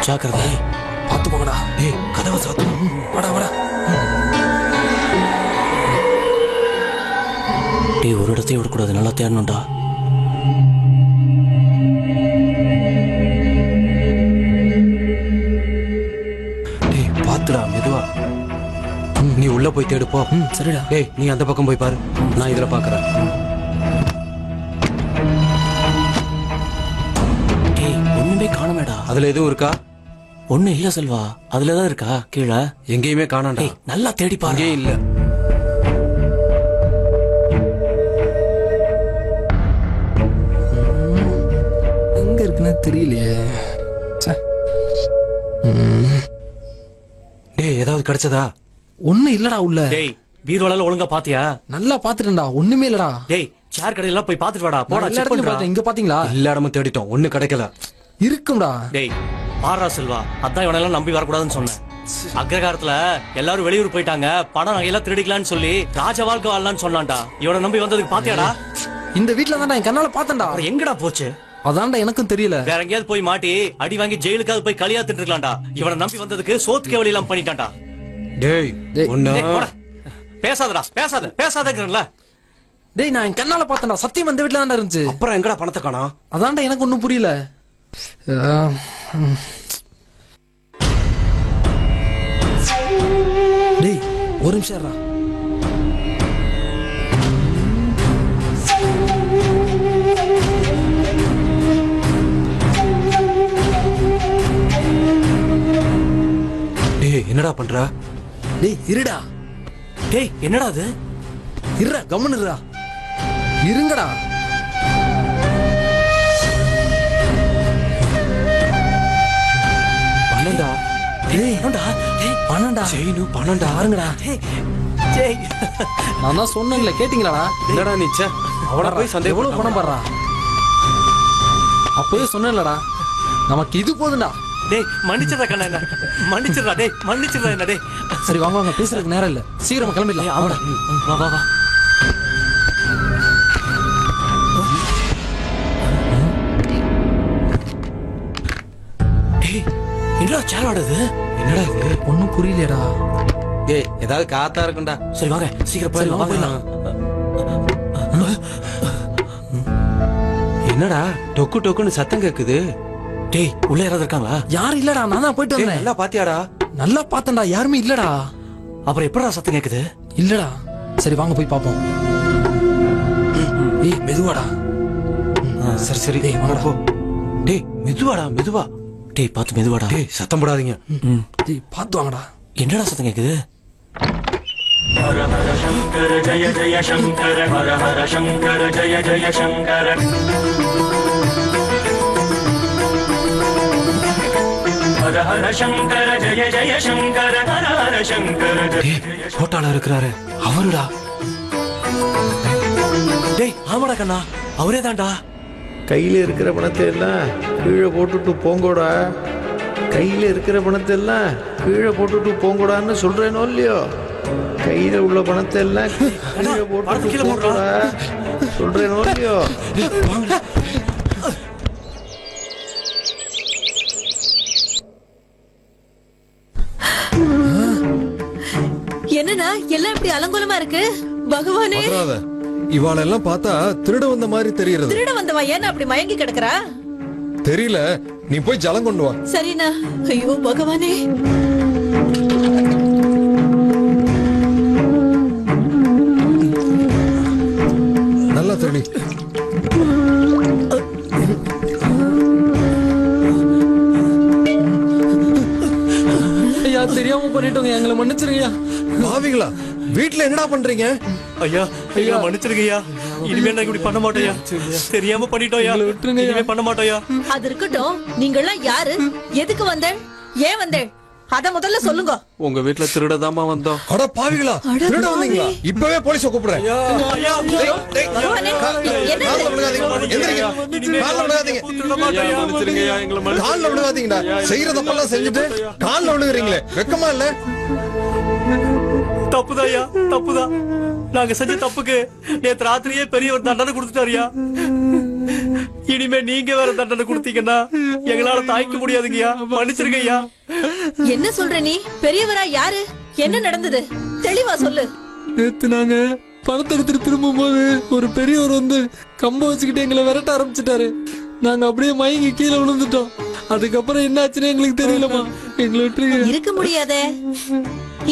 ஜாக்கிரதை, பார்த்து போங்கடா. ஏய், கதவை சாத்து. வாடா வாடா. டேய், ஒரு இடத்தையும் விடக்கூடாது, நல்லா தேடணும்டா. டேய், பாத்துடா, மெதுவா. நீ உள்ள போய் தேடுப்போ. சரிடா. டேய், நீ அந்த பக்கம் போய் பாரு, நான் இதுல பாக்குறேன். டேய், ஒண்ணுமே காணமேடா. அதுல எதுவும் இருக்கா? ஒண்ணு இல்ல செல்வா, அதுலதான் இருக்கா. கீழே எங்கேயுமே காணாண்டா. நல்லா தேடி பாரு. இல்ல. எங்க இருக்குன்னு தெரியலையே. டேய், ஏதாவது கிடைச்சதா? ஒண்ணு இல்லடா உள்ள. டேய், பீரோல ஒழுங்கா பாத்தியா? நல்லா பாத்துட்டேன்டா, ஒண்ணுமே இல்லடா. டேய், சேர் கடையில போய் பாத்துட்டு வாடா. போடா, எல்லா இடத்துலயும் பார்த்தேன். இங்க பாத்தீங்களா? எல்லா இடமும் தேடிட்டோம், ஒண்ணு கிடைக்கல. இருக்கும்டா. டேய், பாரா செல்வா, அதான் இவனெல்லாம் நம்பி வரக்கூடாதுன்னு சொன்னேன். அக்ரகாரத்துல எல்லாரும் வெளியூர் போயிட்டாங்க, பணம் நகையெல்லாம் திருடிக்கலான்னு சொல்லி ராஜ வாழ்க்கை வாழலான்னு சொன்னான்டா. இவனை நம்பி வந்ததுக்கு பாத்தியாடா? இந்த வீட்டுல தான் என் கண்ணால பார்த்தேன்டா. எங்கடா போச்சு? அதான்டா எனக்கும் தெரியல. வேற எங்கேயாவது போய் மாட்டி அடி வாங்கி ஜெயிலுக்காவது போய் களியாத்துட்டு இருக்கலாம்டா. இவனை நம்பி வந்ததுக்கு சோத்துக்கே வழி எல்லாம் பண்ணிட்டான்டா. டேய் பேசாதடா, பேசாதங்கிறல. டேய் நான் என் கண்ணால பார்த்தேன்டா, சத்தியம் அந்த வீட்டுல தான் இருந்துச்சு. அப்புறம் எங்கடா பணத்தை காணோம்? அதான்டா எனக்கு ஒண்ணும் புரியல. டேய் ஒரு நிமிஷம். என்னடா பண்ற? டேய் இருடா. டேய் என்னடா அது? இருடா, கம்முன்னு இருடா. இருங்கடா. பணம்டா. டேய் பணம்டா. செயினு பணம்டா. பாருங்கடா. டேய் நான் தான் சொன்னேன்ல, கேட்டீங்களாடா? என்னடா நீச்ச அவள போய் சந்தேகம் எவ்வளவு பணம் பாடுறா? அப்பவே சொன்னேன்லடா, நமக்கு இது போதும்டா. டேய் மன்னிச்சிடா கண்ணா, என்ன மன்னிச்சிடா. டேய் மன்னிச்சிடா என்ன. டேய் சரி வாங்க வாங்க, பேசுறதுக்கு நேரம் இல்ல, சீக்கிரமா கிளம்பிடலாம். ஆமாடா, வா வா வா. டேய் என்னடா சேராடுது? என்னடா இது? ஒன்னும் புரியலடா. டேய் ஏதாவது காத்தா இருக்கும்டா. சரி வாங்க சீக்கிரம் போயிடலாம். என்னடா டொக்கு டொக்குன்னு சத்தம் கேக்குது? டேய் உள்ள யாராவது இருக்காங்களா? யாரும் இல்லடா, நான் தான் போயிட்டு வந்தேன். நல்லா பாத்தியாடா? நல்லா பார்த்தேன்டா, யாருமே இல்லடா. அப்புறம் எப்படா சத்தம் கேக்குது? இல்லடா. சரி வாங்க போய் பாப்போம். ஏய் மெதுவாடா. சரி சரி டேய் வாங்கடா. போ. டேய் மெதுவாடா மெதுவா. டேய் பார்த்து மெதுவாடா. டேய் சத்தம் போடாதீங்க. டேய் பார்த்து வாங்கடா. என்னடா சத்தம் கேக்குது? ஹர ஹர சங்கர ஜய ஜய சங்கர ஹர ஹர சங்கர ஜய ஜய சங்கர ஹர ஹர சங்கர ஜய ஜய சங்கர ஹர ஹர சங்கர ஜய ஜய. ஹோட்டல்ல இருக்கிறாரு அவருடா. டேய் ஆமாடா கண்ணா, அவரே தான்டா. கையில இருக்கிற பணத்தை எல்லாம் கீழே போட்டுட்டு போங்கோடா. கையில இருக்கிற பணத்தை எல்லாம் கீழே போட்டுட்டு போங்கோடான்னு சொல்றேனோ இல்லையோ? கையில உள்ள பணத்தை எல்லாம் கீழே போட்டுட்டு போங்கோடா சொல்றேனோ இல்லையோ? என்னன்னா எல்லாம் இப்படி அலங்கோலமா இருக்கு? பகவானே, இவாளெல்லாம் பார்த்தா திருட வந்த மாதிரி தெரியுது. திருட வந்தவா ஏன்னா அப்படி மயங்கி கிடக்குறா? தெரியல, நீ போய் ஜலம் கொண்டு வா. சரிண்ணா. ஐயோ பகவானே. நல்லா திருடி. ஐயா தெரியாம பண்ணிட்டோங்க, எங்களை மன்னிச்சிருங்கய்யா. பாவிகளா, வீட்டுல என்னடா பண்றீங்க? ஐயா ஐயா மன்னிச்சிருங்கய்யா. இனிமே நான் இப்படி பண்ண மாட்டோயா. தெரியாம பண்ணிட்டோயா. இனிமே பண்ண மாட்டோயா. அது இருக்கட்டும், நீங்கெல்லாம் யாரு? எதுக்கு வந்தேன்? ஏன் வந்தேன்? அத முதல்ல சொல்லுங்க. உங்க வீட்டுல திருடதாமா வந்தோம். அட பாவிகளா, திருட வந்தீங்களா? இப்பவே போலீஸ கூப்பிடுறேன். பகவானே, என்னது? கால்ல விழுகாதீங்க. எந்திரிங்க. கால்ல விழுகாதீங்க. மன்னிச்சிருங்கய்யா, எங்களை கால்ல விழுகாதீங்கடா. செய்யற தப்பெல்லாம் செஞ்சுட்டு கால்ல விழுகுறீங்களே, வெக்கமா இல்ல? தப்புதாயா, தப்புதான். நாங்க செஞ்ச தப்புக்கு நேத்து ராத்திரியே பெரிய ஒரு தண்டனை கொடுத்துட்டாரியா. இனிமே நீங்க வேற தண்டனை கொடுத்தீங்கன்னா எங்களால தாய்க்க முடியாதுங்கய்யா. மன்னிச்சிருங்கய்யா. என்ன சொல்ற நீ? பெரியவரா யாரு? என்ன நடந்தது? தெளிவா சொல்லு. நேத்து நாங்க பணத்தை எடுத்துட்டு திரும்பும் போது ஒரு பெரியவர் வந்து கம்ப வச்சுக்கிட்டு எங்களை விரட்ட ஆரம்பிச்சுட்டாரு. நாங்க அப்படியே மயங்கி கீழே விழுந்துட்டோம். அதுக்கப்புறம் என்ன ஆச்சுன்னு எங்களுக்கு தெரியலமா. எங்களை விட்டுருங்க. இருக்க முடியாதே,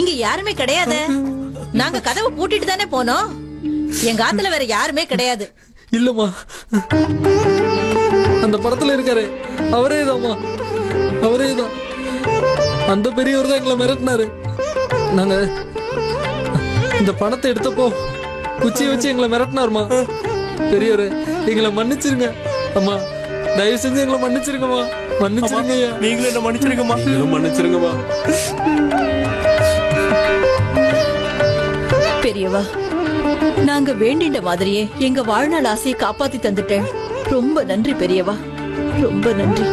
இங்க யாருமே கிடையாது. நாங்க கதவை பூட்டிட்டு தானே போனோம். எங்க ஆத்துல வேற யாருமே கிடையாது. இல்லம்மா, அந்த படத்துல இருக்காரு அவரே தான்மா, அவரே தான். அந்த பெரியவர் தான் எங்களை மிரட்டினாரு. நாங்க இந்த பணத்தை எடுத்தப்போ குச்சியை வச்சு எங்களை மிரட்டினாருமா. பெரியவர் எங்களை மன்னிச்சிருங்க அம்மா, தயவு செஞ்சு எங்களை மன்னிச்சிருங்கம்மா. மன்னிச்சிருங்க. நீங்களும் என்ன மன்னிச்சிருங்கம்மா. மன்னிச்சிருங்கம்மா. பெரியவா, நாங்க வேண்டின மாதிரியே எங்க வாழ்நாள் ஆசையை காப்பாத்தி தந்துட்டேன். ரொம்ப நன்றி பெரியவா, ரொம்ப நன்றி.